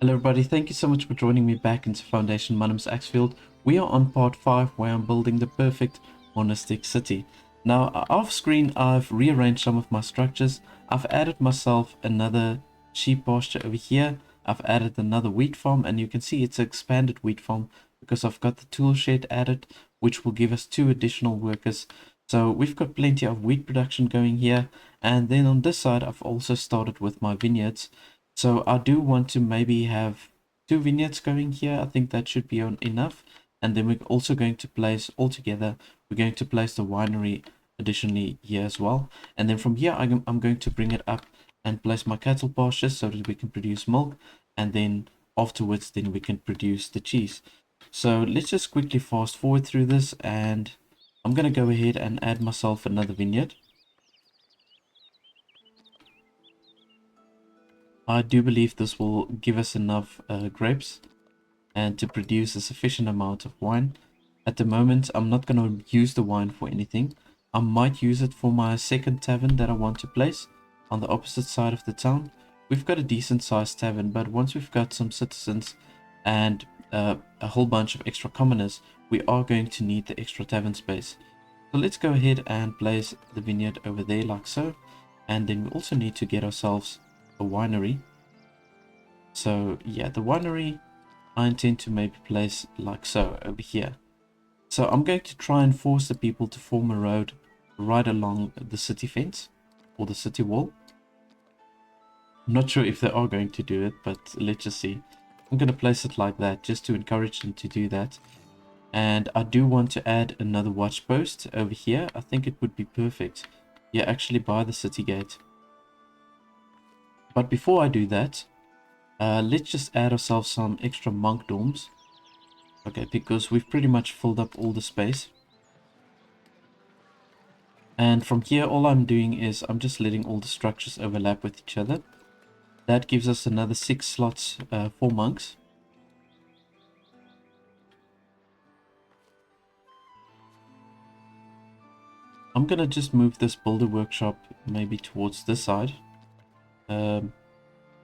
Hello everybody, thank you so much for joining me back into Foundation. My name is Axfield. We are on part 5 where I'm building the perfect monastic city. Now off screen I've rearranged some of my structures. I've added myself another sheep pasture over here. I've added another wheat farm, and you can see it's an expanded wheat farm because I've got the tool shed added, which will give us 2 additional workers. So we've got plenty of wheat production going here, and then on this side I've also started with my vineyards. So I do want to maybe have 2 vineyards going here. I think that should be enough. And then we're also going to place all together, we're going to place the winery additionally here as well. And then from here, I'm going to bring it up and place my cattle pastures so that we can produce milk. And then afterwards, then we can produce the cheese. So let's just quickly fast forward through this. And I'm going to go ahead and add myself another vineyard. I do believe this will give us enough grapes and to produce a sufficient amount of wine. At the moment, I'm not going to use the wine for anything. I might use it for my second tavern that I want to place on the opposite side of the town. We've got a decent sized tavern, but once we've got some citizens and a whole bunch of extra commoners, we are going to need the extra tavern space. So let's go ahead and place the vineyard over there like so. And then we also need to get ourselves a winery. So yeah, the winery I intend to maybe place like so over here. So I'm going to try and force the people to form a road right along the city fence or the city wall. I'm not sure if they are going to do it, but let's just see. I'm going to place it like that just to encourage them to do that. And I do want to add another watch post over here. I think it would be perfect. Yeah, actually by the city gate. But before I do that, let's just add ourselves some extra monk dorms. Okay, because we've pretty much filled up all the space. And from here, all I'm doing is I'm just letting all the structures overlap with each other. That gives us another 6 slots for monks. I'm gonna just move this builder workshop maybe towards this side.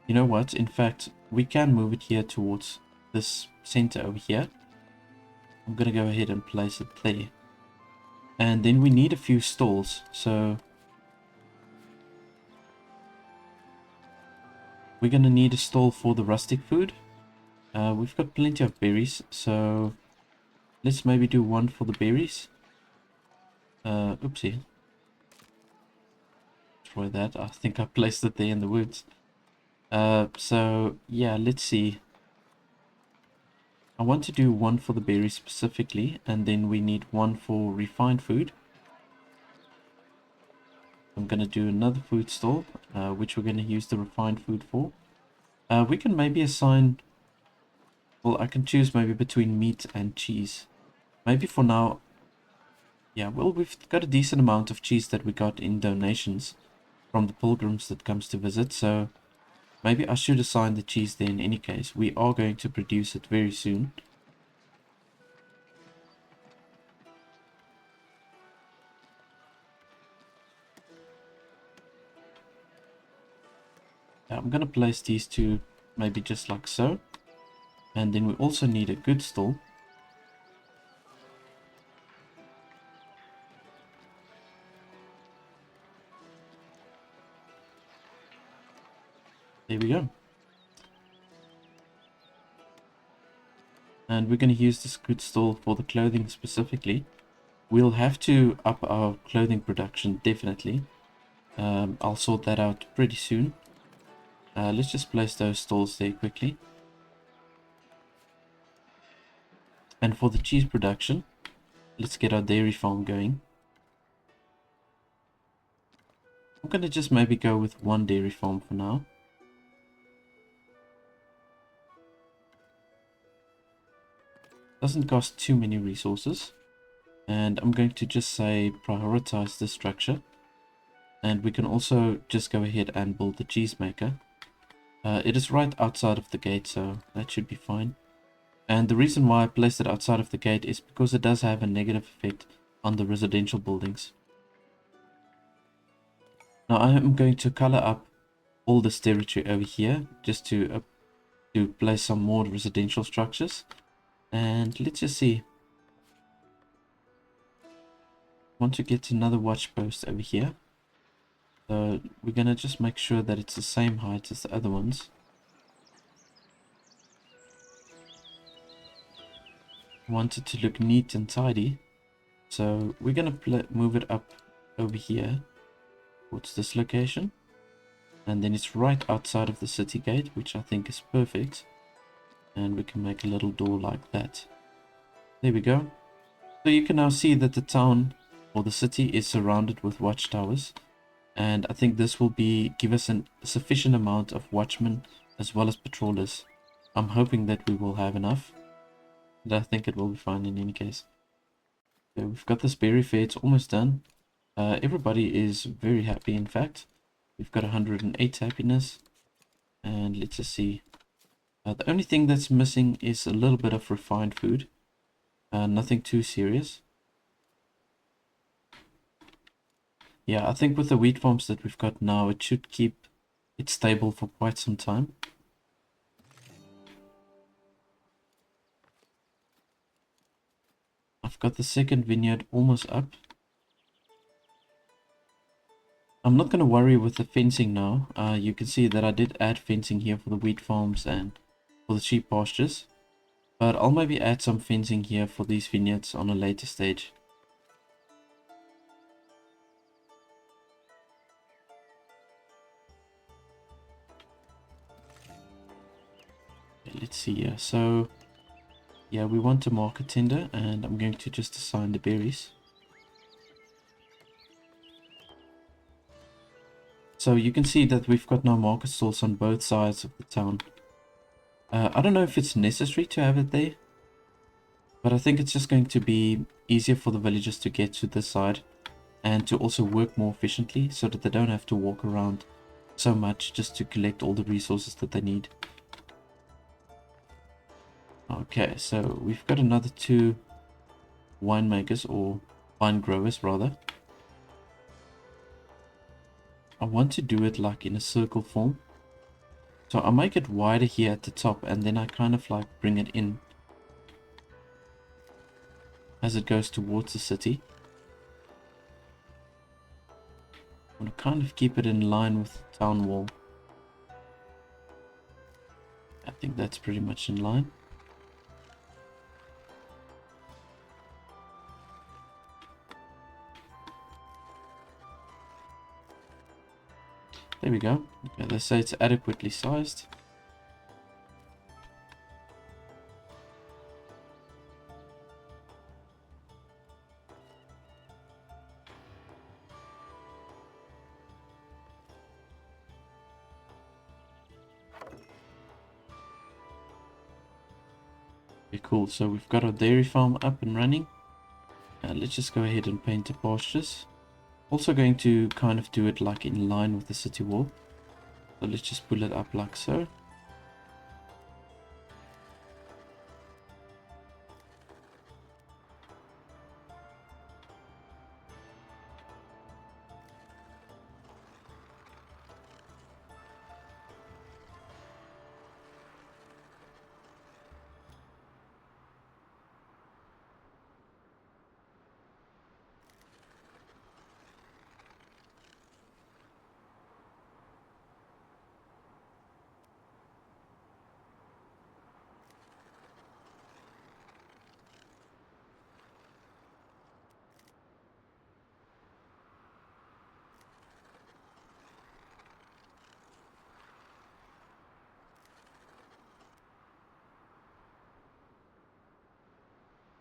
You know what? In fact, we can move it here towards this center over here. I'm gonna go ahead and place it there. And then we need a few stalls, so we're gonna need a stall for the rustic food. We've got plenty of berries, so let's maybe do one for the berries. Oopsie. Destroy that. I think I placed it there in the woods. So yeah, let's see. I want to do one for the berries specifically, and then we need one for refined food. I'm going to do another food stall, which we're going to use the refined food for. We can maybe assign, well, I can choose maybe between meat and cheese. Maybe for now, yeah, well, we've got a decent amount of cheese that we got in donations from the pilgrims that comes to visit, so maybe I should assign the cheese there in any case. We are going to produce it very soon. I'm going to place these two maybe just like so. And then we also need a good stall. There we go. And we're going to use this good stall for the clothing specifically. We'll have to up our clothing production, definitely. I'll sort that out pretty soon. Let's just place those stalls there quickly. And for the cheese production, let's get our dairy farm going. I'm going to just maybe go with one dairy farm for now. Doesn't cost too many resources. And I'm going to just say prioritize this structure. And we can also just go ahead and build the cheese maker. It is right outside of the gate, so that should be fine. And the reason why I placed it outside of the gate is because it does have a negative effect on the residential buildings. Now I am going to color up all this territory over here just to to place some more residential structures. And let's just see. Want to get another watch post over here. So we're gonna just make sure that it's the same height as the other ones. Want it to look neat and tidy. So we're gonna move it up over here towards this location. And then it's right outside of the city gate, which I think is perfect. And we can make a little door like that. There we go. So you can now see that the town or the city is surrounded with watchtowers. And I think this will give us a sufficient amount of watchmen as well as patrollers. I'm hoping that we will have enough. And I think it will be fine in any case. So we've got this berry fair, it's almost done. Everybody is very happy, in fact. We've got 108 happiness. And let's just see. The only thing that's missing is a little bit of refined food. Nothing too serious. Yeah, I think with the wheat farms that we've got now, it should keep it stable for quite some time. I've got the second vineyard almost up. I'm not going to worry with the fencing now. You can see that I did add fencing here for the wheat farms and for the sheep pastures. But I'll maybe add some fencing here for these vineyards on a later stage. Okay, let's see here. So, yeah, we want a market tender and I'm going to just assign the berries. So you can see that we've got now market stalls on both sides of the town. I don't know if it's necessary to have it there, but I think it's just going to be easier for the villagers to get to this side and to also work more efficiently so that they don't have to walk around so much just to collect all the resources that they need. Okay, so we've got another 2 winemakers, or vine growers rather. I want to do it like in a circle form. So I make it wider here at the top and then I kind of like bring it in as it goes towards the city. I want to kind of keep it in line with the town wall. I think that's pretty much in line. There we go. Okay, let's say it's adequately sized. Okay, cool. So we've got our dairy farm up and running. Let's just go ahead and paint the pastures. Also going to kind of do it like in line with the city wall. So let's just pull it up like so.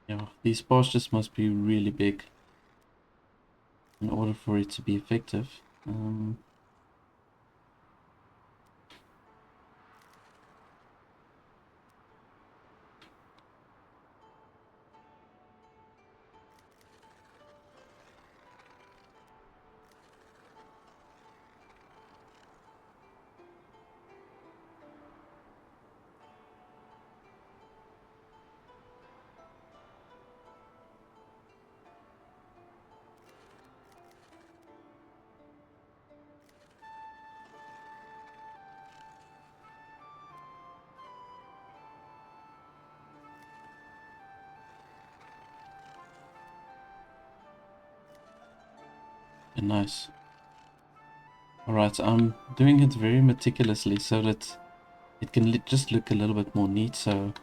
Yeah, these pastures must be really big in order for it to be effective. Nice. Alright, I'm doing it very meticulously so that it can just look a little bit more neat. So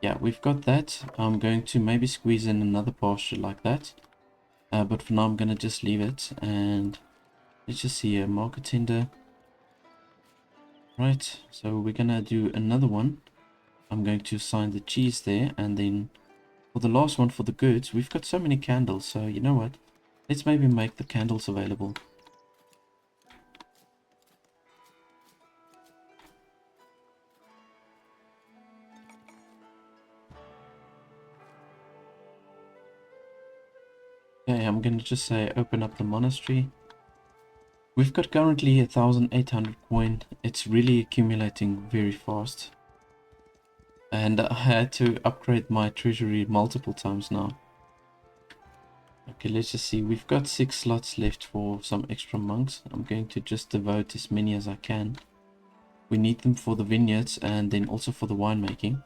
yeah, we've got that. I'm going to maybe squeeze in another pasture like that. But for now I'm going to just leave it. And let's just see a market tender. Right, so we're going to do another one. I'm going to assign the cheese there. And then for the last one, for the goods, we've got so many candles. So you know what? Let's maybe make the candles available. Okay, I'm going to just say open up the monastery. We've got currently 1,800 coin. It's really accumulating very fast. And I had to upgrade my treasury multiple times now. Okay, let's just see. We've got 6 slots left for some extra monks. I'm going to just devote as many as I can. We need them for the vineyards and then also for the winemaking.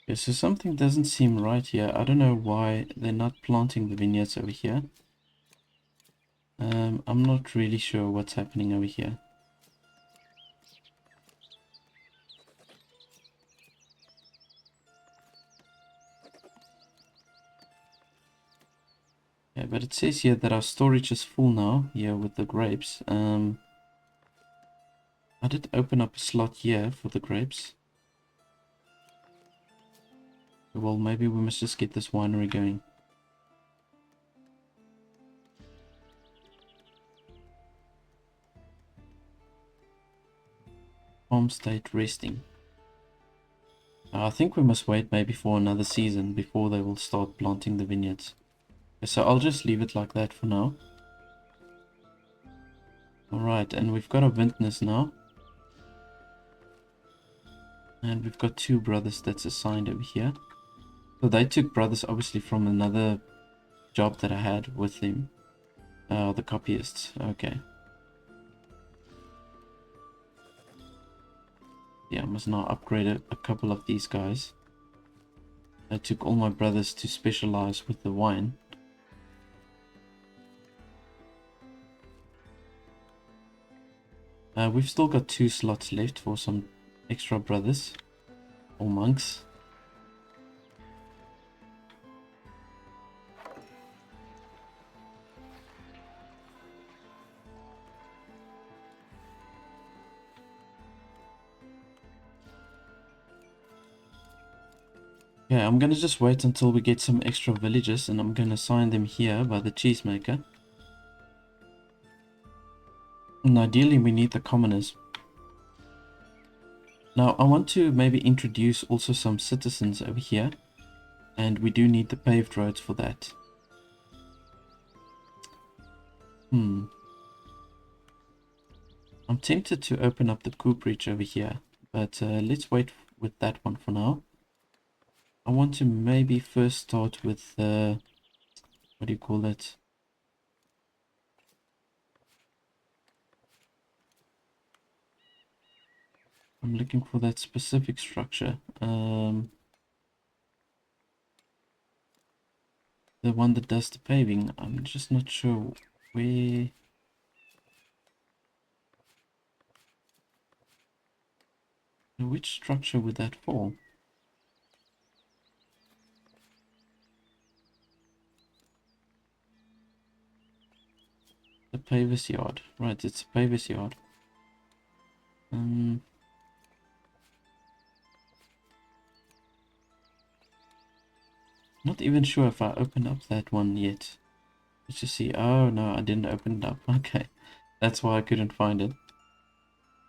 Okay, so something doesn't seem right here. I don't know why they're not planting the vineyards over here. I'm not really sure what's happening over here. Yeah, but it says here that our storage is full now, here with the grapes. I did open up a slot here for the grapes. Well, maybe we must just get this winery going. Farm state resting. I think we must wait maybe for another season before they will start planting the vineyards. Okay, so I'll just leave it like that for now. Alright, and we've got our vintners now. And we've got 2 brothers that's assigned over here. So they took brothers obviously from another job that I had with them. The copyists. Okay. Yeah, I must now upgrade a couple of these guys. I took all my brothers to specialize with the wine. We've still got 2 slots left for some extra brothers or monks. Yeah, I'm gonna just wait until we get some extra villagers and I'm gonna assign them here by the cheesemaker. And ideally we need the commoners. Now I want to maybe introduce also some citizens over here. And we do need the paved roads for that. I'm tempted to open up the Cooperage over here. But let's wait with that one for now. I want to maybe first start with, what do you call it? I'm looking for that specific structure. The one that does the paving. I'm just not sure where... Which structure would that fall? The paver's yard. Right, it's a paver's yard. Not even sure if I opened up that one yet. Let's just see. Oh no, I didn't open it up. Okay, that's why I couldn't find it.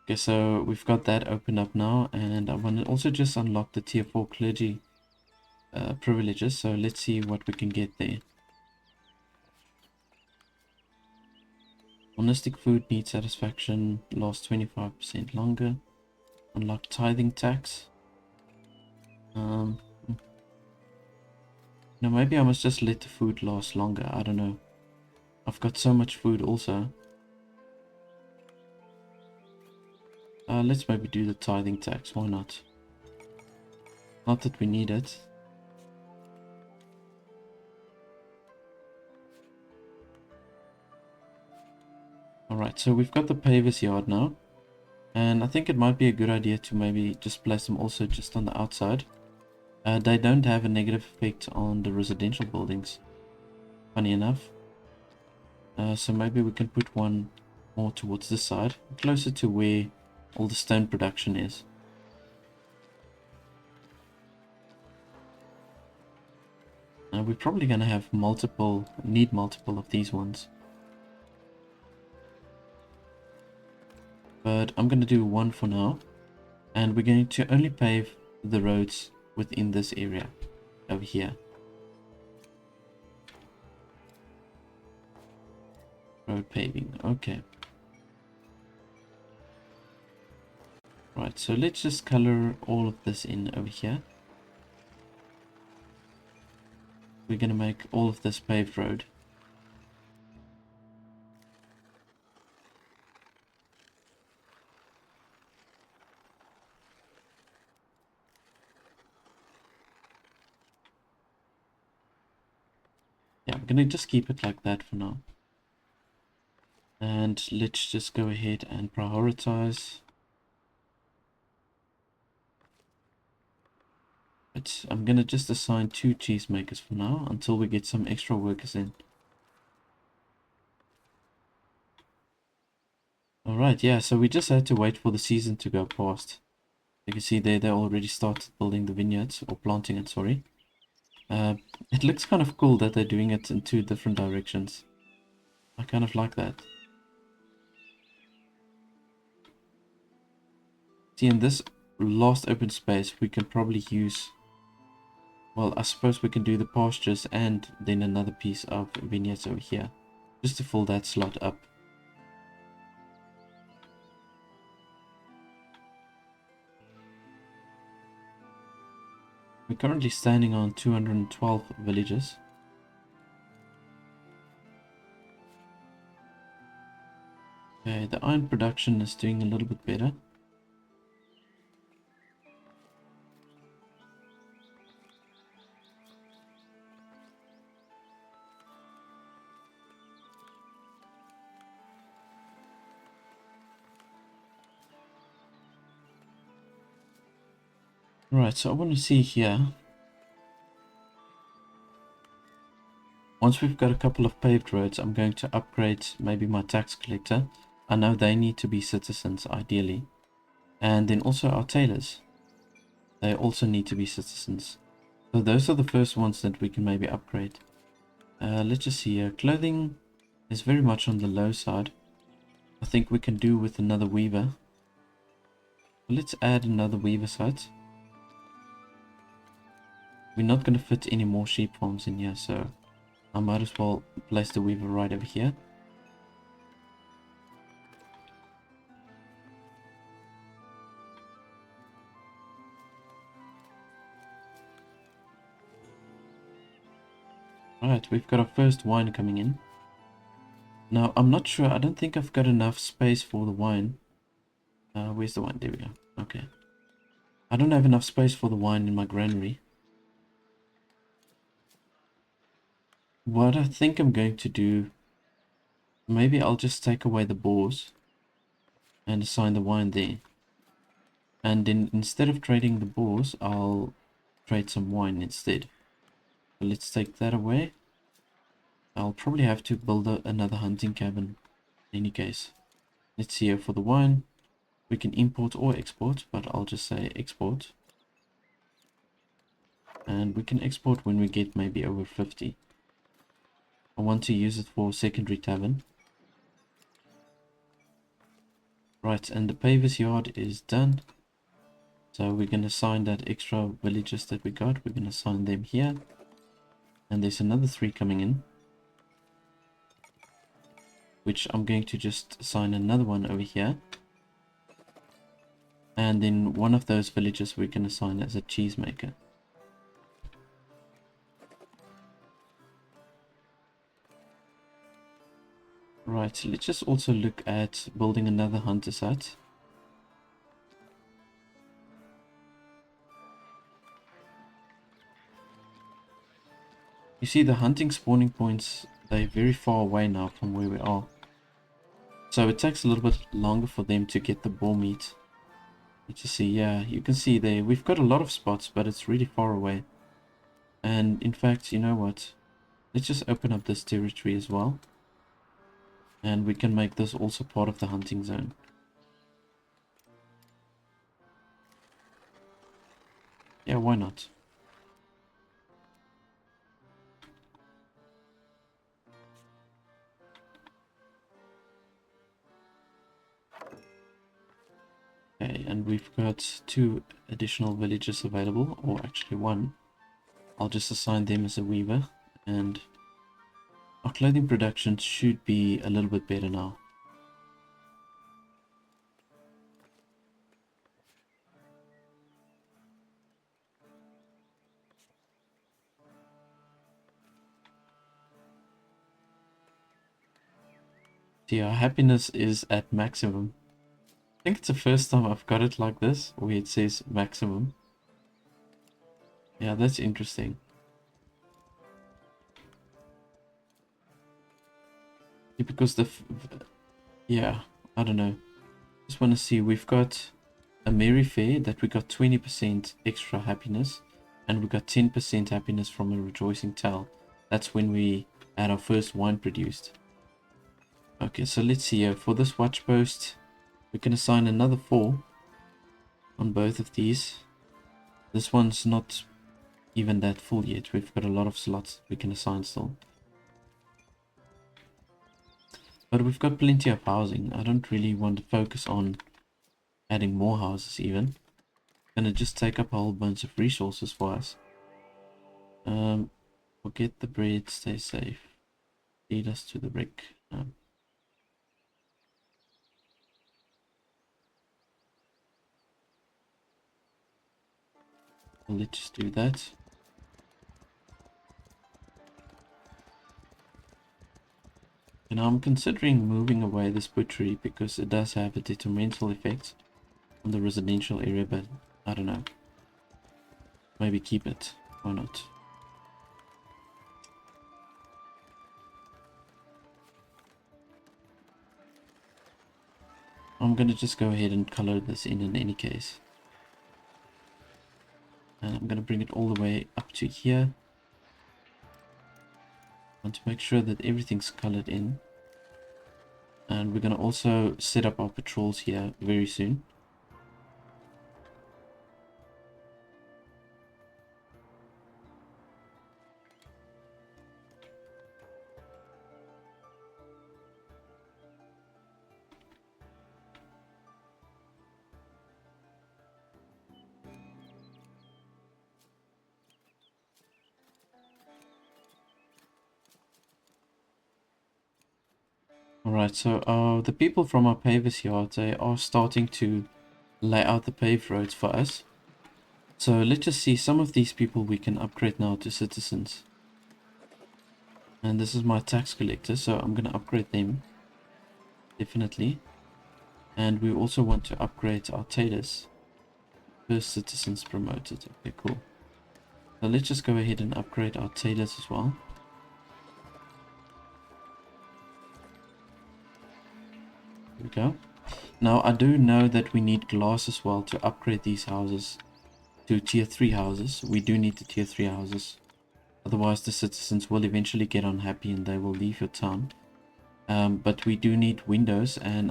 Okay, so we've got that open up now, and I want to also just unlock the tier 4 clergy privileges. So let's see what we can get there. Monastic food needs satisfaction, lasts 25% longer. Unlock tithing tax. Now maybe I must just let the food last longer. I don't know. I've got so much food also. Let's maybe do the tithing tax. Why not? Not that we need it. Alright, so we've got the pavers yard now. And I think it might be a good idea to maybe just place them also just on the outside. They don't have a negative effect on the residential buildings, funny enough. So maybe we can put one more towards this side, closer to where all the stone production is. We're probably going to have need multiple of these ones. But I'm going to do one for now. And we're going to only pave the roads within this area over here. Road paving, okay. Right, so let's just color all of this in over here. We're going to make all of this paved road. Yeah, I'm going to just keep it like that for now. And let's just go ahead and prioritize. But I'm going to just assign 2 cheesemakers for now until we get some extra workers in. Alright, yeah, so we just had to wait for the season to go past. You can see there they already started building the vineyards, or planting it, sorry. It looks kind of cool that they're doing it in 2 different directions. I kind of like that. See, in this last open space, we can probably use... Well, I suppose we can do the pastures and then another piece of vineyards over here. Just to fill that slot up. We're currently standing on 212 villages. Okay, the iron production is doing a little bit better. Right, so I want to see here. Once we've got a couple of paved roads, I'm going to upgrade maybe my tax collector. I know they need to be citizens, ideally. And then also our tailors. They also need to be citizens. So those are the first ones that we can maybe upgrade. Let's just see here. Clothing is very much on the low side. I think we can do with another weaver. Let's add another weaver site. We're not going to fit any more sheep farms in here, so I might as well place the weaver right over here. Right, we've got our first wine coming in. Now, I'm not sure. I don't think I've got enough space for the wine. Where's the wine? There we go. Okay. I don't have enough space for the wine in my granary. What I think I'm going to do, maybe I'll just take away the boars and assign the wine there. And then instead of trading the boars, I'll trade some wine instead. So let's take that away. I'll probably have to build another hunting cabin in any case. Let's see here for the wine. We can import or export, but I'll just say export. And we can export when we get maybe over 50. I want to use it for secondary tavern. Right, and the paver's yard is done. So we're going to assign that extra villagers that we got. We're going to assign them here. And there's another 3 coming in, which I'm going to just assign another one over here. And then one of those villagers we can assign as a cheesemaker. Right, let's just also look at building another hunter's hut. You see the hunting spawning points, they're very far away now from where we are. So it takes a little bit longer for them to get the boar meat. Let's just see, yeah, you can see there, we've got a lot of spots, but it's really far away. And in fact, you know what? Let's just open up this territory as well. And we can make this also part of the hunting zone. Yeah, why not? Okay, and we've got 2 additional villages available, or actually 1. I'll just assign them as a weaver, and our clothing production should be a little bit better now. See, our happiness is at maximum. I think it's the first time I've got it like this, where it says maximum. Yeah, that's interesting. Yeah, because yeah, I don't know. Just want to see, we've got a merry fair that we got 20% extra happiness, and we got 10% happiness from a rejoicing tale. That's when we had our first wine produced. Okay, so let's see here. For this watch post, we can assign another 4 on both of these. This one's not even that full yet. We've got a lot of slots we can assign still. But we've got plenty of housing. I don't really want to focus on adding more houses even. It's gonna just take up a whole bunch of resources for us. Forget the bread, stay safe. Lead us to the brick. Let's just do that. And I'm considering moving away this butchery because it does have a detrimental effect on the residential area, but I don't know. Maybe keep it. Why not? I'm gonna just go ahead and color this in any case. And I'm gonna bring it all the way up to here. I want to make sure that everything's colored in. And we're gonna also set up our patrols here very soon. Alright, so the people from our paver's yard, they are starting to lay out the paved roads for us. So let's just see, some of these people we can upgrade now to citizens. And this is my tax collector, so I'm going to upgrade them. Definitely. And we also want to upgrade our tailors. First citizens promoted. Okay, cool. So let's just go ahead and upgrade our tailors as well. There we go. Now I do know that we need glass as well to upgrade these houses to tier 3 houses. We do need the tier 3 houses. Otherwise the citizens will eventually get unhappy and they will leave your town. But we do need windows, and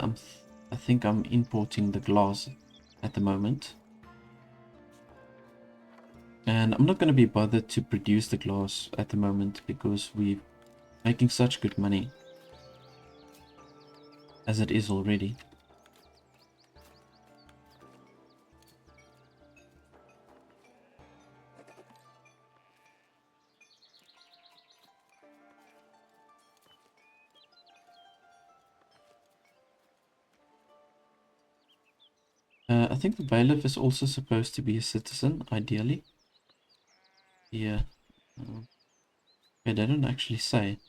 I think I'm importing the glass at the moment. And I'm not going to be bothered to produce the glass at the moment because we've making such good money as it is already. I think the bailiff is also supposed to be a citizen, ideally. Yeah. Okay, they don't actually say.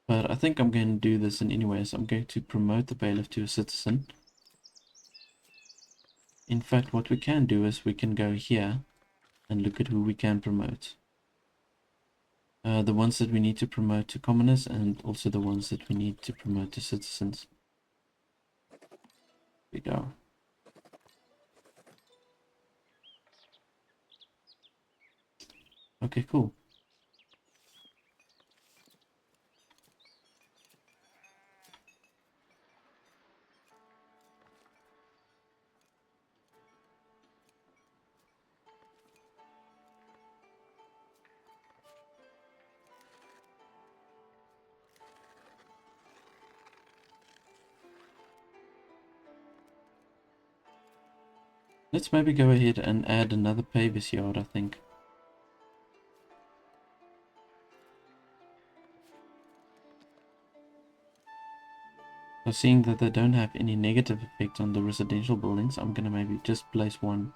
But I think I'm going to do this in any ways. I'm going to promote the bailiff to a citizen. In fact, what we can do is we can go here and look at who we can promote. The ones that we need to promote to commoners, and also the ones that we need to promote to citizens. Here we go. Okay, cool. Let's maybe go ahead and add another pavis yard, I think. So seeing that they don't have any negative effect on the residential buildings, I'm gonna maybe just place one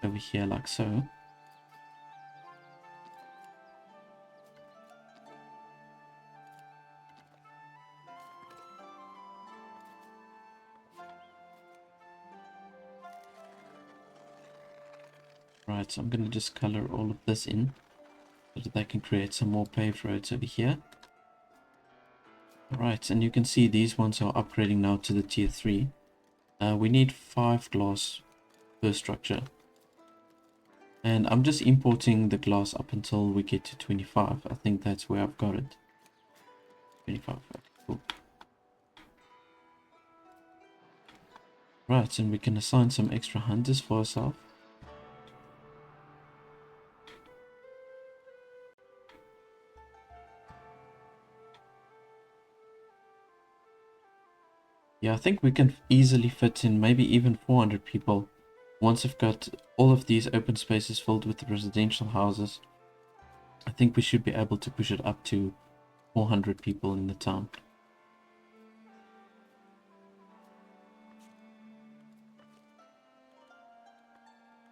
over here like so. Right, so I'm gonna just color all of this in so that they can create some more paved roads over here. Right, and you can see these ones are upgrading now to the tier 3. We need 5 glass per structure. And I'm just importing the glass up until we get to 25. I think that's where I've got it. 25, okay, cool. Right, and we can assign some extra hunters for ourselves. Yeah, I think we can easily fit in maybe even 400 people once we've got all of these open spaces filled with the residential houses. I think we should be able to push it up to 400 people in the town.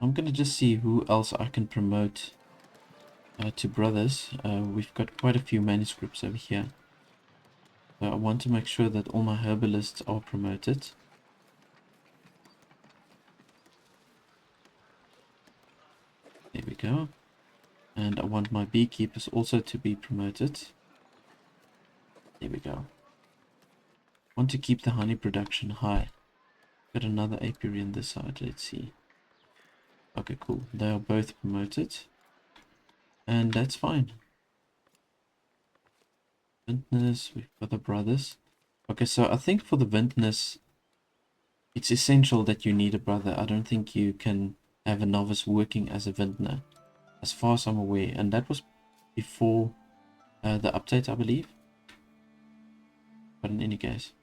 I'm gonna just see who else I can promote to brothers. We've got quite a few manuscripts over here. So I want to make sure that all my herbalists are promoted. There we go. And I want my beekeepers also to be promoted. There we go. Want to keep the honey production high. Got another apiary on this side. Let's see. Okay, cool. They are both promoted. And that's fine. Vintners, we've got the brothers. Okay, so I think for the vintners, it's essential that you need a brother. I don't think you can have a novice working as a vintner, as far as I'm aware. And that was before the update, I believe. But in any case.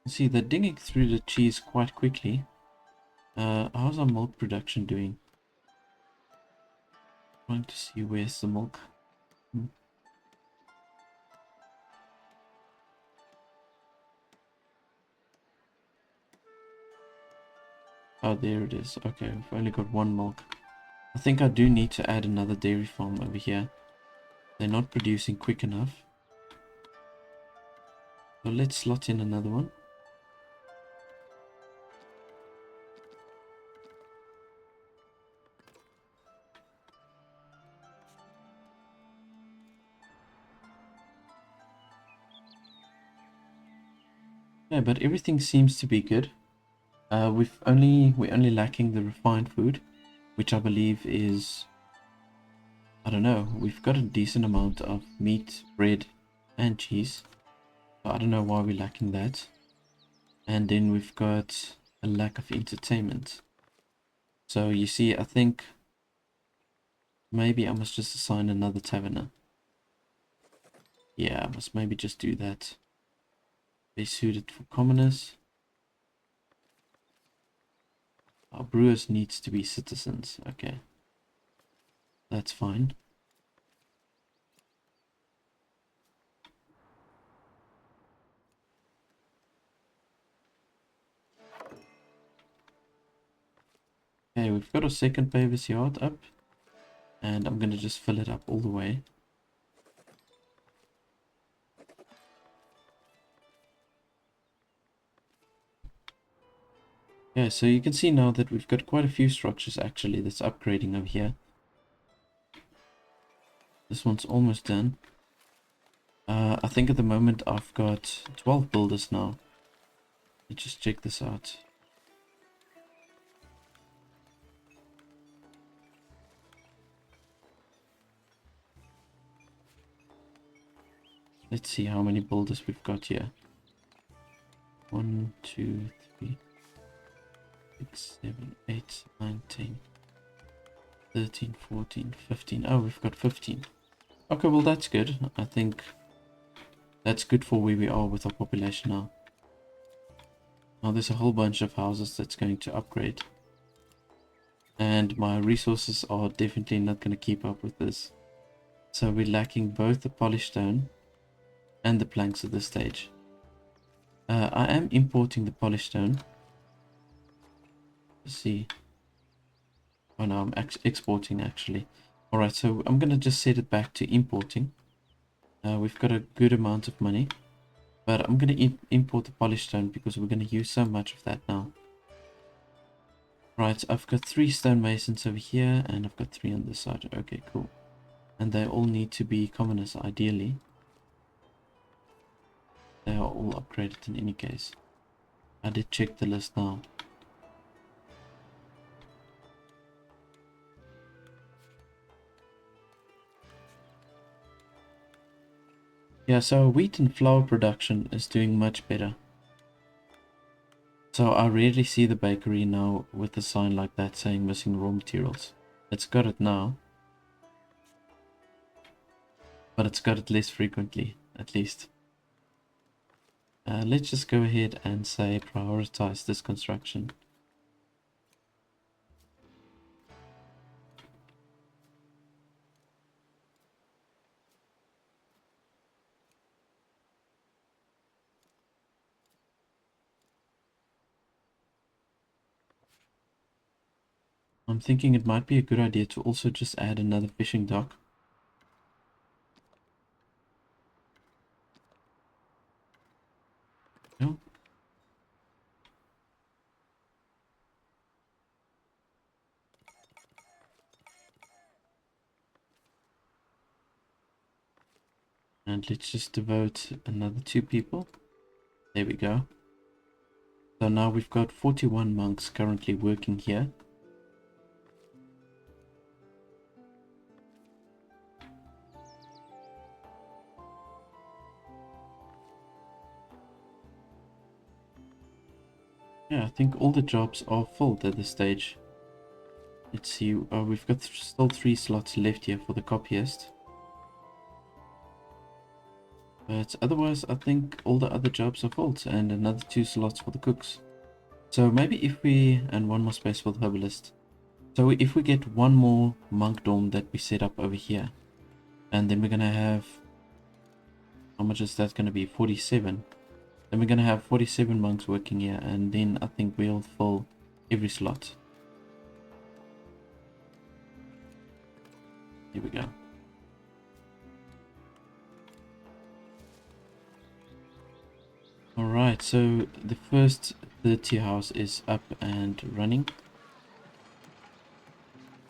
See, they're digging through the cheese quite quickly. How's our milk production doing? Trying to see where's the milk. Oh, there it is. Okay, we've only got one milk. I think I do need to add another dairy farm over here. They're not producing quick enough. So let's slot in another one. Yeah, but everything seems to be good. We're only lacking the refined food, which I believe is I don't know, we've got a decent amount of meat, bread, and cheese. So I don't know why we're lacking that. And then we've got a lack of entertainment. So you see, I think maybe I must just assign another taverner. Yeah, I must maybe just do that. They suited for commoners. Our brewers needs to be citizens. Okay, that's fine. Okay, we've got our second paver's yard up. And I'm gonna just fill it up all the way. Yeah, so you can see now that we've got quite a few structures actually that's upgrading over here. This one's almost done. I think at the moment I've got 12 builders now. Let's just check this out. Let's see how many builders we've got here. 1, 2, 3, 6, 7, 8, 9, 10, 13, 14, 15. Oh, we've got 15. Okay, well that's good. I think that's good for where we are with our population now. Now there's a whole bunch of houses that's going to upgrade. And my resources are definitely not going to keep up with this. So we're lacking both the polished stone and the planks at this stage. I am importing the polished stone. Let's see. Oh no, I'm exporting actually. Alright, so I'm going to just set it back to importing. We've got a good amount of money. But I'm going to import the polished stone because we're going to use so much of that now. Right, I've got 3 stonemasons over here and I've got 3 on this side. Okay, cool. And they all need to be commoners ideally. They are all upgraded in any case. I did check the list now. Yeah, so wheat and flour production is doing much better. So I rarely see the bakery now with a sign like that saying missing raw materials. It's got it now. But it's got it less frequently, at least. Let's just go ahead and say prioritize this construction. I'm thinking it might be a good idea to also just add another fishing dock. No? And let's just devote another 2 people. There we go. So now we've got 41 monks currently working here. Yeah, I think all the jobs are filled at this stage. Let's see, we've got still 3 slots left here for the copyist. But otherwise, I think all the other jobs are filled, and another 2 slots for the cooks. So maybe if we, and 1 more space for the herbalist. So if we get 1 more monk dorm that we set up over here, and then we're gonna have, how much is that gonna be? 47. Then we're gonna have 47 monks working here, and then I think we'll fill every slot. Here we go. Alright, so the first 30 house is up and running.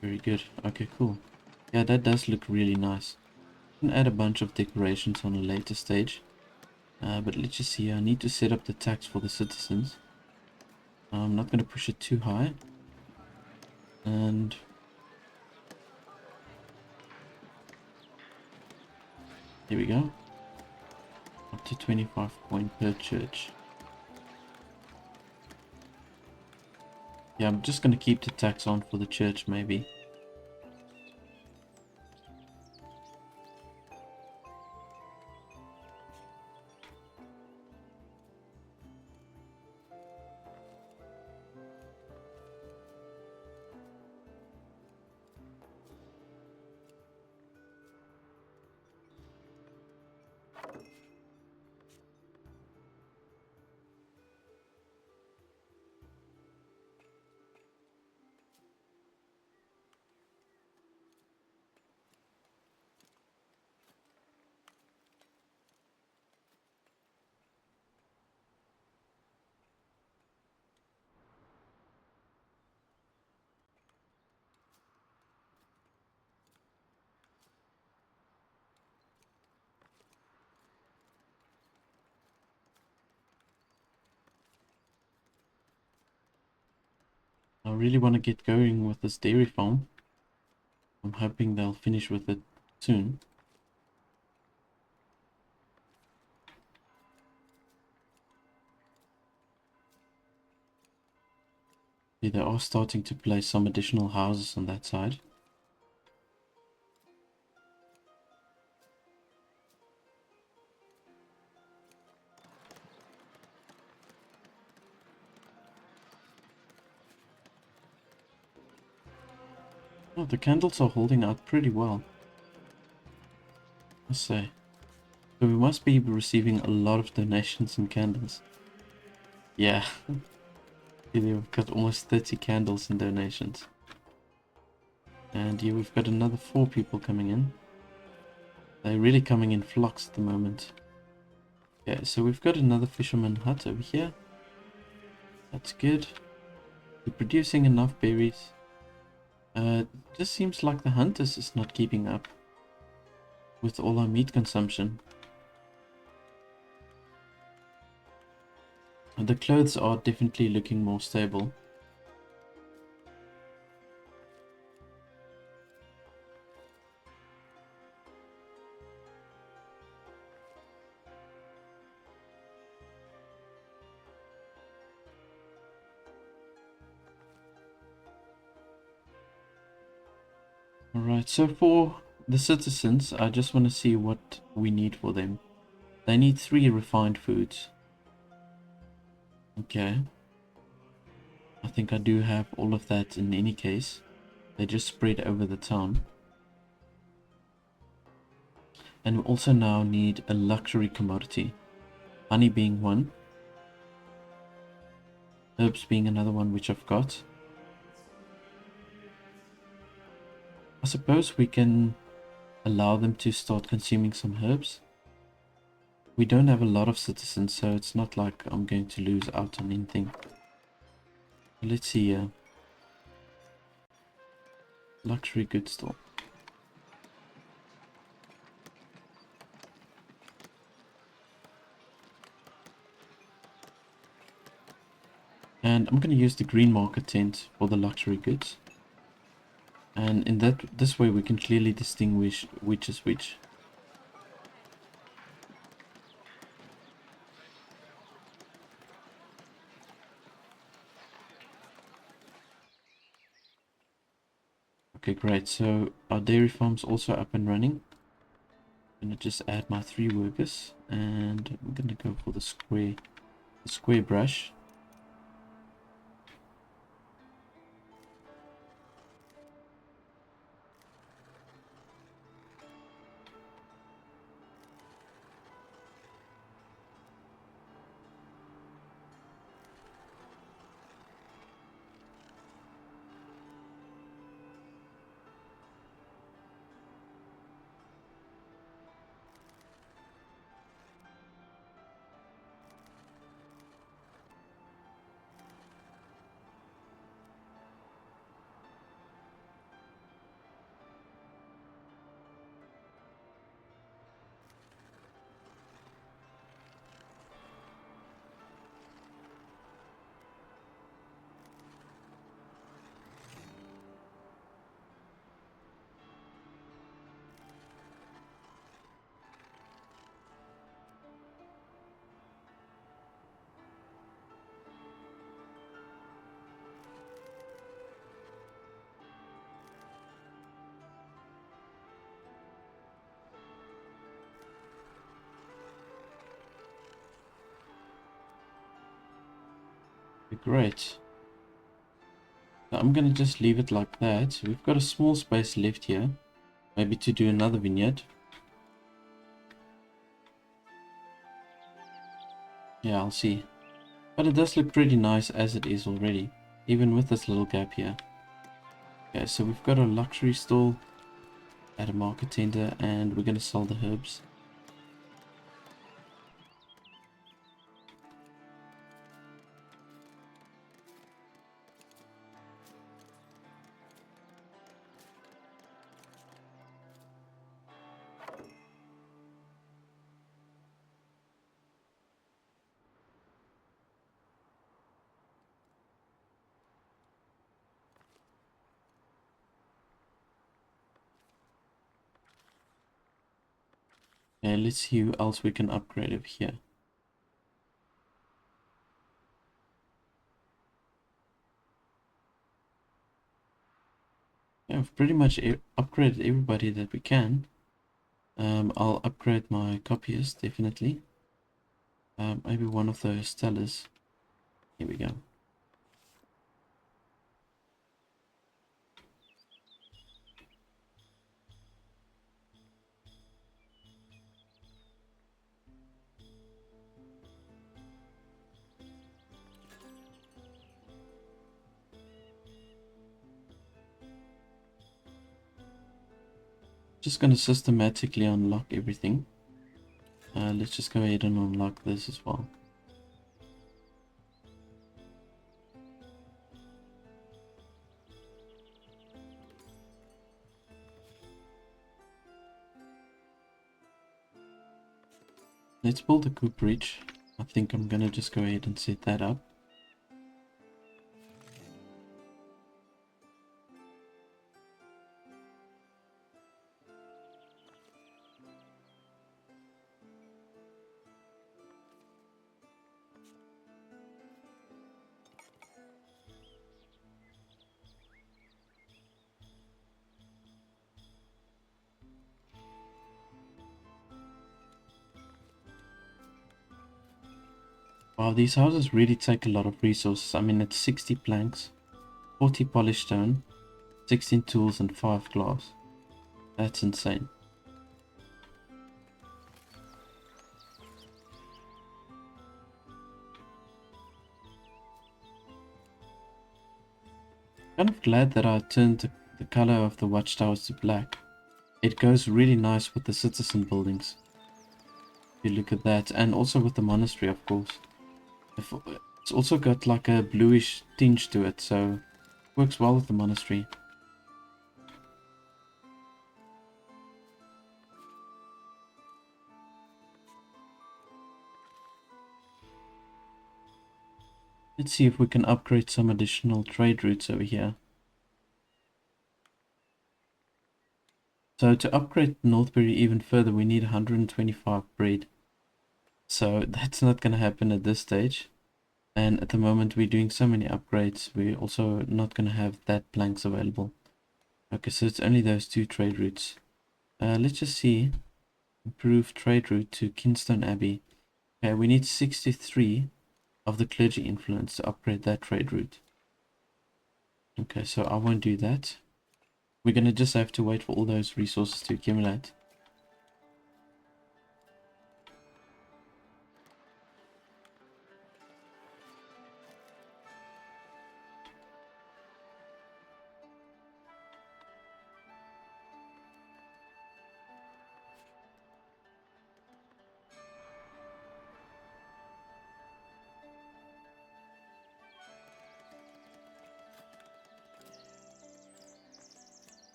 Very good. Okay, cool. Yeah, that does look really nice. I can add a bunch of decorations on a later stage. But let's just see. I need to set up the tax for the citizens. I'm not going to push it too high. And Here we go. Up to 25 coin per church. Yeah, I'm just gonna keep the tax on for the church maybe. I really want to get going with this dairy farm. I'm hoping they'll finish with it soon. Yeah, they are starting to place some additional houses on that side. Oh, the candles are holding out pretty well, I say. So we must be receiving a lot of donations in candles. Yeah, we've got almost 30 candles in donations. And here we've got another 4 people coming in. They're really coming in flocks at the moment. Yeah, so we've got another fisherman hut over here. That's good. We're producing enough berries. Just seems like the hunters is not keeping up with all our meat consumption. And the clothes are definitely looking more stable. Alright, so for the citizens, I just want to see what we need for them. They need 3 refined foods. Okay. I think I do have all of that in any case. They just spread over the town. And we also now need a luxury commodity. Honey being one. Herbs being another one which I've got. I suppose we can allow them to start consuming some herbs. We don't have a lot of citizens, so it's not like I'm going to lose out on anything. Let's see here. Luxury goods store. And I'm going to use the green market tent for the luxury goods. And in this way we can clearly distinguish which is which. Okay, great. So our dairy farm's also up and running. I'm going to just add my 3 workers. And I'm going to go for the square brush. Great. So I'm gonna just leave it like that. We've got a small space left here, maybe to do another vineyard. Yeah, I'll see. But it does look pretty nice as it is already, even with this little gap here. Okay, so we've got a luxury stall at a market tender, and we're gonna sell the herbs. Okay, let's see who else we can upgrade over here. Yeah, we've pretty much upgraded everybody that we can. I'll upgrade my copyist, definitely. Maybe one of those tellers. Here we go. Just going to systematically unlock everything. Let's just go ahead and unlock this as well. Let's build a cooperage. I think I'm going to just go ahead and set that up. Wow, these houses really take a lot of resources. I mean, it's 60 planks, 40 polished stone, 16 tools, and 5 glass. That's insane. Kind of glad that I turned the color of the watchtowers to black. It goes really nice with the citizen buildings. If you look at that, and also with the monastery, of course. It's also got like a bluish tinge to it, so works well with the monastery. Let's see if we can upgrade some additional trade routes over here. So to upgrade Northbury even further, we need 125 bread. So that's not going to happen at this stage. And at the moment we're doing so many upgrades, we're also not going to have that planks available. Okay, so it's only those two trade routes. Let's just see. Improve trade route to Kinstone Abbey. Okay, we need 63 of the clergy influence to upgrade that trade route. Okay, so I won't do that. We're going to just have to wait for all those resources to accumulate.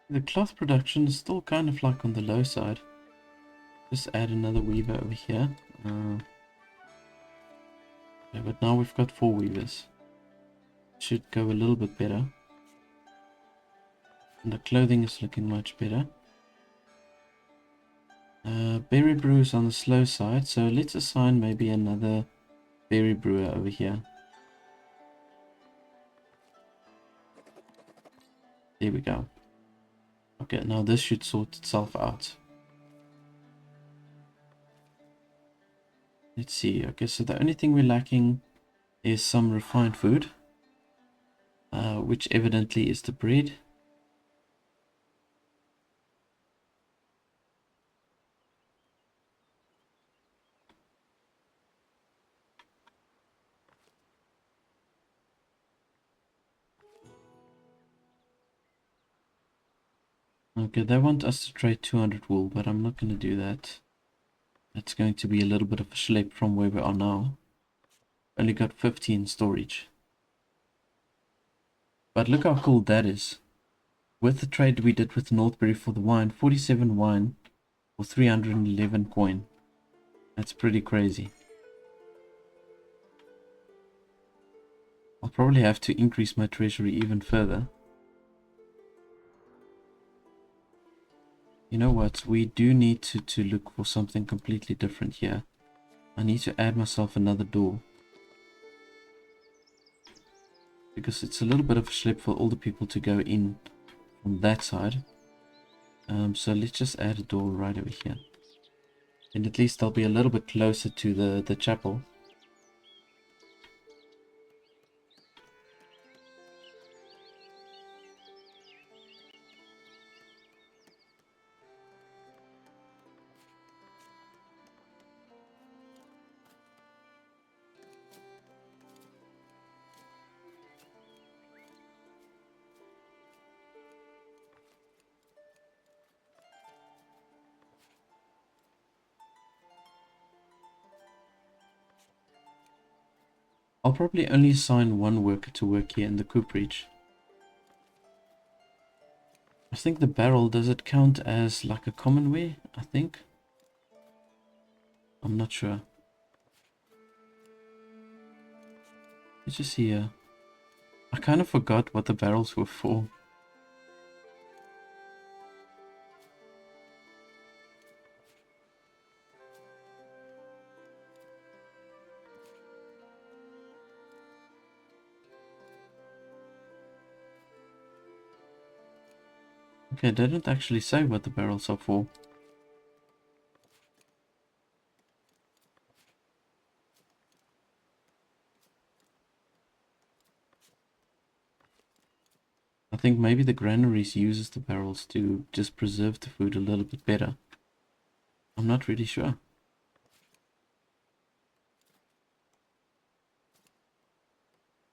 The cloth production is still kind of like on the low side. Just add another weaver over here. Yeah, but now we've got 4 weavers. Should go a little bit better. And the clothing is looking much better. Berry brew is on the slow side, so let's assign maybe another berry brewer over here. There we go. Okay, now this should sort itself out. Let's see. Okay, so the only thing we're lacking is some refined food, which evidently is the bread. Okay, they want us to trade 200 wool, but I'm not going to do that. That's going to be a little bit of a schlep from where we are now. Only got 15 storage. But look how cool that is. With the trade we did with Northbury for the wine, 47 wine for 311 coin. That's pretty crazy. I'll probably have to increase my treasury even further. You know what? We do need to look for something completely different here. I need to add myself another door. Because it's a little bit of a schlep for all the people to go in from that side. So let's just add a door right over here. And at least they'll be a little bit closer to the chapel. I'll probably only assign one worker to work here in the Cooperage. I think the barrel, does it count as like a commonwear? I think. I'm not sure. Let's just see here. I kind of forgot what the barrels were for. Okay, they didn't actually say what the barrels are for. I think maybe the granaries uses the barrels to just preserve the food a little bit better. I'm not really sure.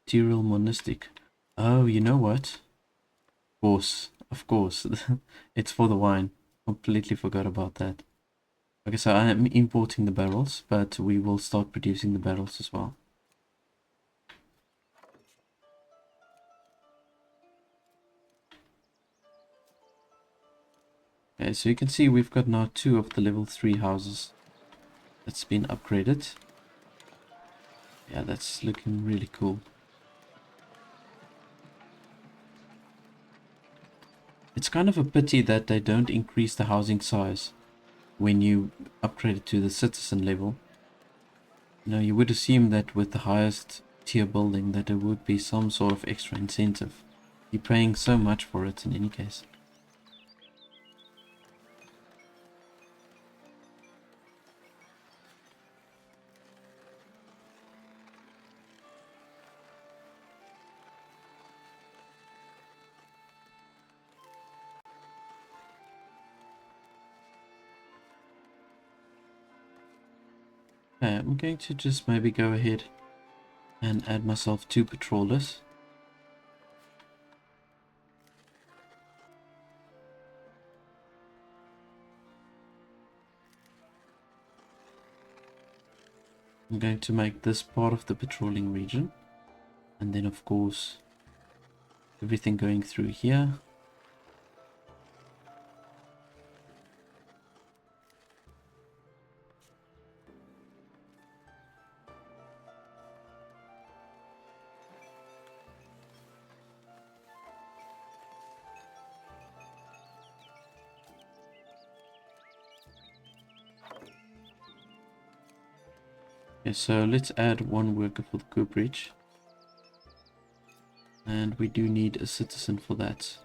Material monastic. Oh, you know what? Of course. It's for the wine. Completely forgot about that. Okay, so I am importing the barrels, but we will start producing the barrels as well. Okay, so you can see we've got now 2 of the level 3 houses that's been upgraded. Yeah, that's looking really cool. It's kind of a pity that they don't increase the housing size when you upgrade it to the citizen level. You know, you would assume that with the highest tier building that there would be some sort of extra incentive. You're paying so much for it in any case. Okay, I'm going to just maybe go ahead and add myself 2 patrollers. I'm going to make this part of the patrolling region. And then of course, everything going through here. Okay, so let's add 1 worker for the Cooperage. And we do need a citizen for that.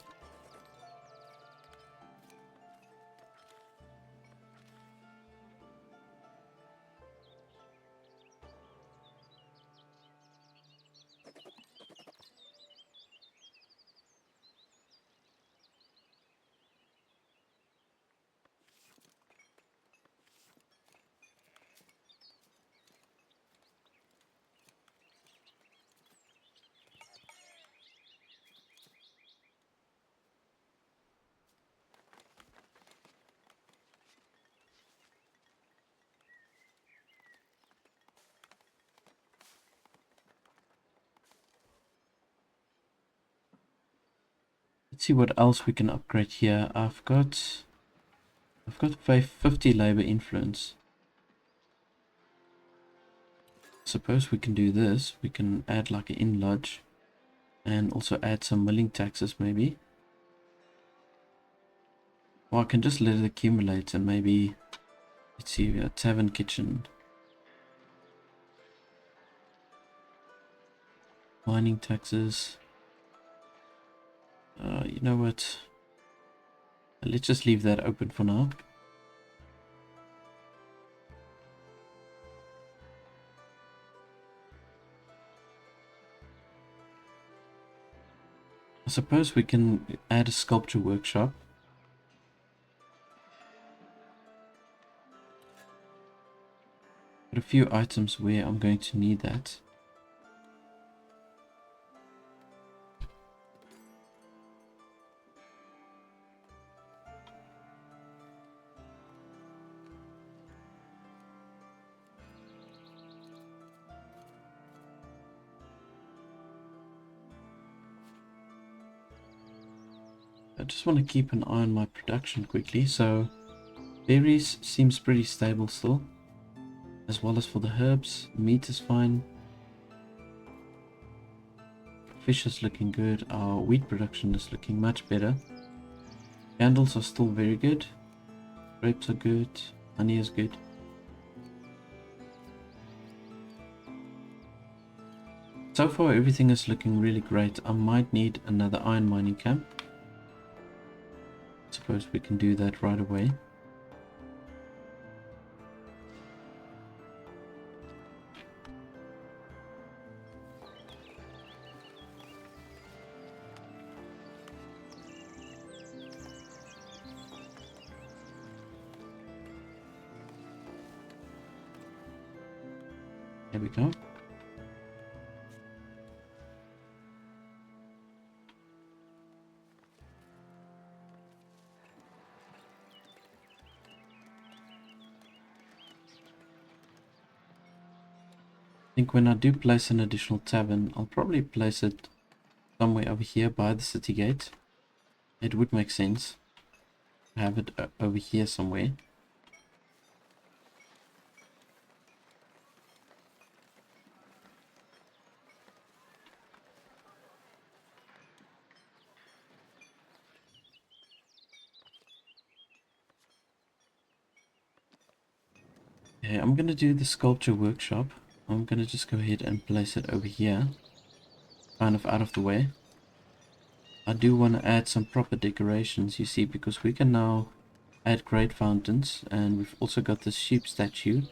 Let's see what else we can upgrade here. I've got 50 labor influence. Suppose we can do this. We can add like an inn lodge and also add some milling taxes maybe. Or I can just let it accumulate and maybe, let's see, a tavern kitchen. Mining taxes. You know what? Let's just leave that open for now. I suppose we can add a sculpture workshop. But a few items where I'm going to need that. I just want to keep an eye on my production quickly. So berries seems pretty stable still, as well as for the herbs. Meat is fine. Fish is looking good. Our wheat production is looking much better. Candles are still very good. Grapes are good. Honey is good. So far everything is looking really great. I might need another iron mining camp. Suppose we can do that right away. There we go. I think when I do place an additional tavern, I'll probably place it somewhere over here by the city gate. It would make sense to have it over here somewhere. Okay, I'm going to do the sculpture workshop. I'm going to just go ahead and place it over here, kind of out of the way. I do want to add some proper decorations, you see, because we can now add great fountains, and we've also got this sheep statue,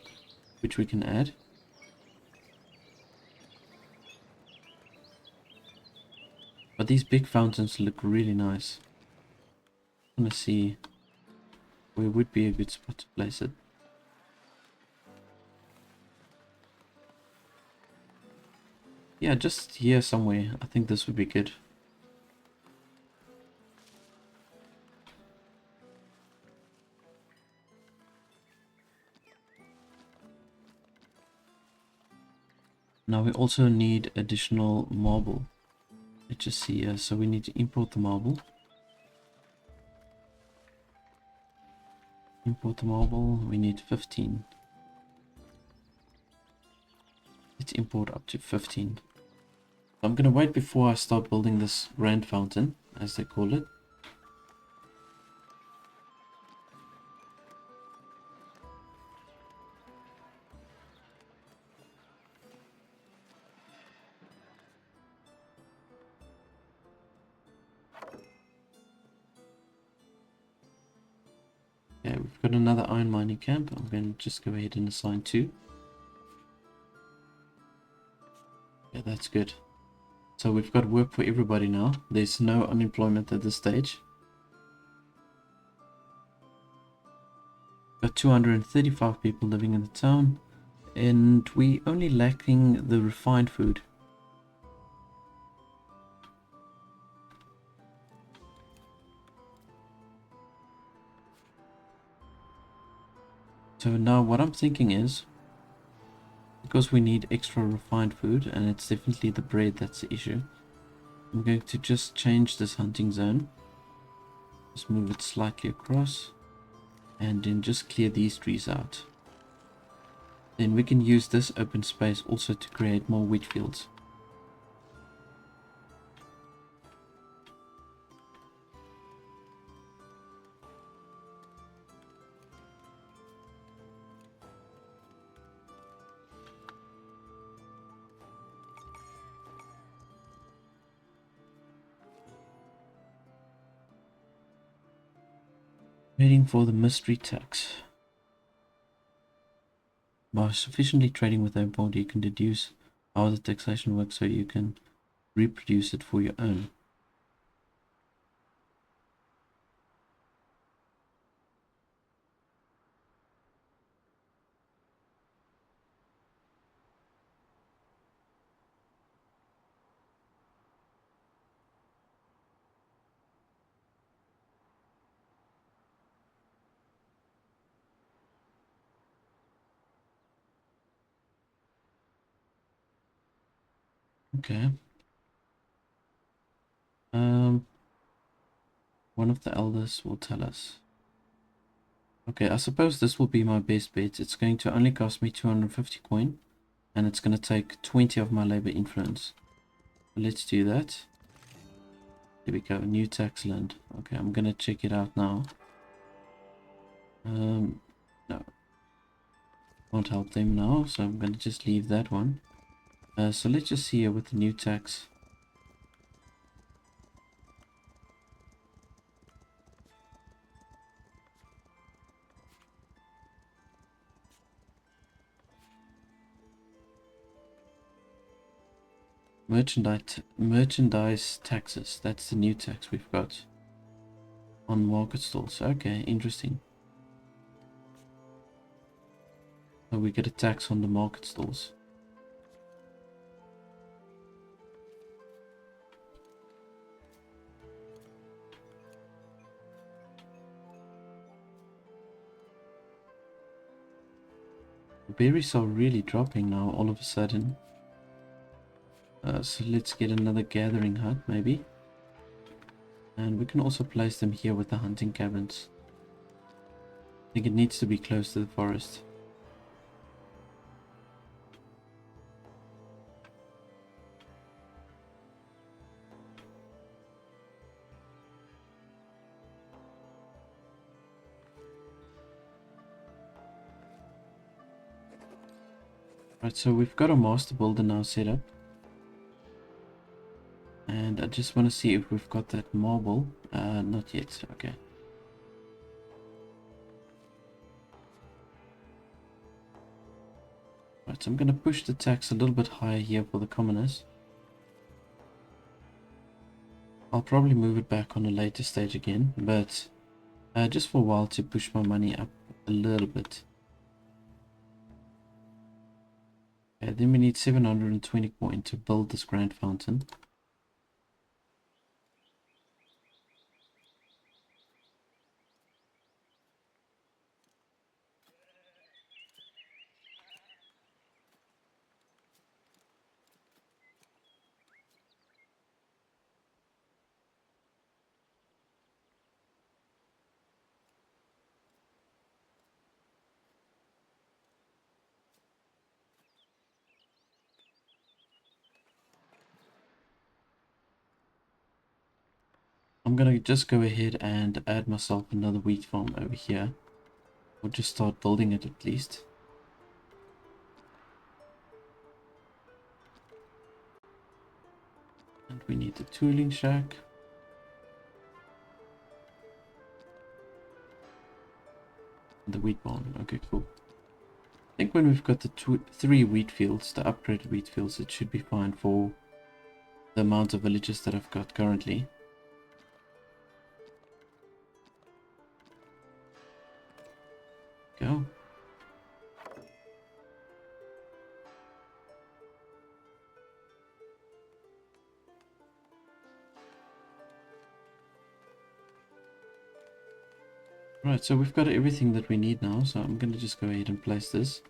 which we can add. But these big fountains look really nice. I want to see where would be a good spot to place it. Yeah, just here somewhere. I think this would be good. Now we also need additional marble. Let's just see here. So we need to import the marble. Import the marble. We need 15. Let's import up to 15. I'm going to wait before I start building this grand fountain, as they call it. Okay, we've got another iron mining camp. I'm going to just go ahead and assign 2. Yeah, that's good. So we've got work for everybody now. There's no unemployment at this stage. Got 235 people living in the town, and we only lacking the refined food. So now what I'm thinking is, because we need extra refined food, and it's definitely the bread that's the issue, I'm going to just change this hunting zone. Just move it slightly across. And then just clear these trees out. Then we can use this open space also to create more wheat fields. Waiting for the mystery tax. By sufficiently trading with their bond, you can deduce how the taxation works so you can reproduce it for your own. Okay. One of the elders will tell us. Okay, I suppose this will be my best bet. It's going to only cost me 250 coin, and it's going to take 20 of my labor influence. Let's do that. There we go, new tax land. Okay, I'm going to check it out now. No, won't help them now, so I'm going to just leave that one. So let's just see here with the new tax. Merchandise taxes. That's the new tax we've got on market stalls. Okay, interesting. So we get a tax on the market stalls. The berries are really dropping now all of a sudden. So let's get another gathering hut maybe. And we can also place them here with the hunting cabins. I think it needs to be close to the forest. Right, so we've got a master builder now set up. And I just want to see if we've got that marble. Not yet. Okay. Right, so I'm going to push the tax a little bit higher here for the commoners. I'll probably move it back on a later stage again, but just for a while to push my money up a little bit. Okay, then we need 720 coin to build this grand fountain. I'm gonna just go ahead and add myself another wheat farm over here. Or just start building it at least. And we need the tooling shack. And the wheat barn. Okay, cool. I think when we've got the 3 wheat fields, the upgraded wheat fields, it should be fine for the amount of villages that I've got currently. Go. Right, so we've got everything that we need now, so I'm going to just go ahead and place this.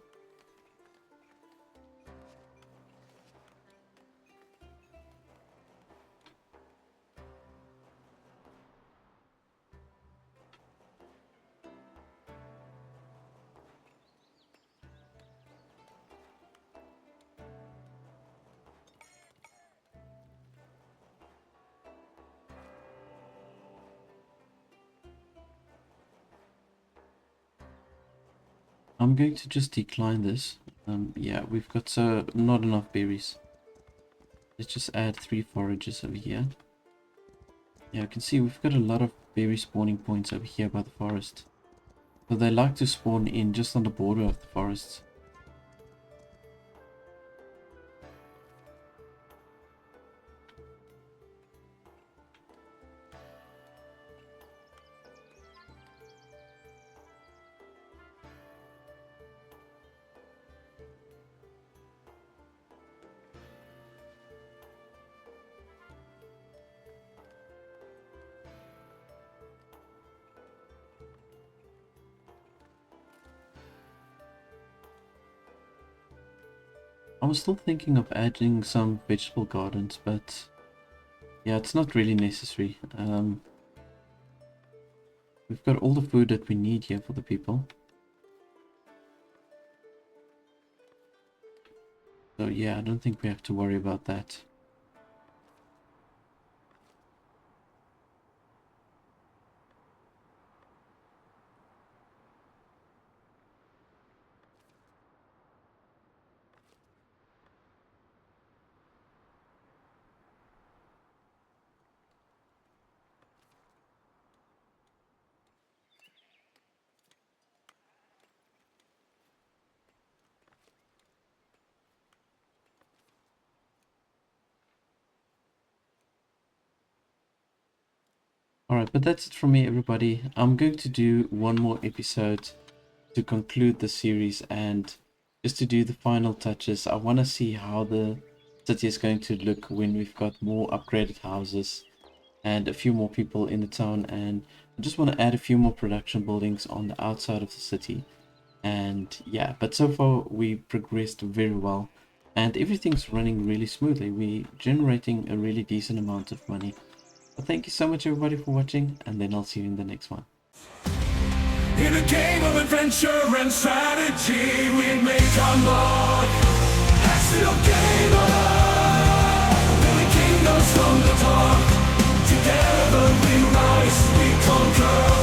I'm going to just decline this. Yeah, we've got so not enough berries. Let's just add 3 forages over here. Yeah, you can see we've got a lot of berry spawning points over here by the forest. So they like to spawn in just on the border of the forest. I was still thinking of adding some vegetable gardens, but yeah, it's not really necessary. We've got all the food that we need here for the people. So yeah, I don't think we have to worry about that. Alright, but that's it from me, everybody. I'm going to do one more episode to conclude the series and just to do the final touches. I want to see how the city is going to look when we've got more upgraded houses and a few more people in the town, and I just want to add a few more production buildings on the outside of the city. And yeah, but so far we progressed very well and everything's running really smoothly. We're generating a really decent amount of money. But thank you so much, everybody, for watching, and then I'll see you in the next one. In a game of adventure and strategy, we make our mark. That's the game of life. Building kingdoms from the top. Together we rise, we conquer.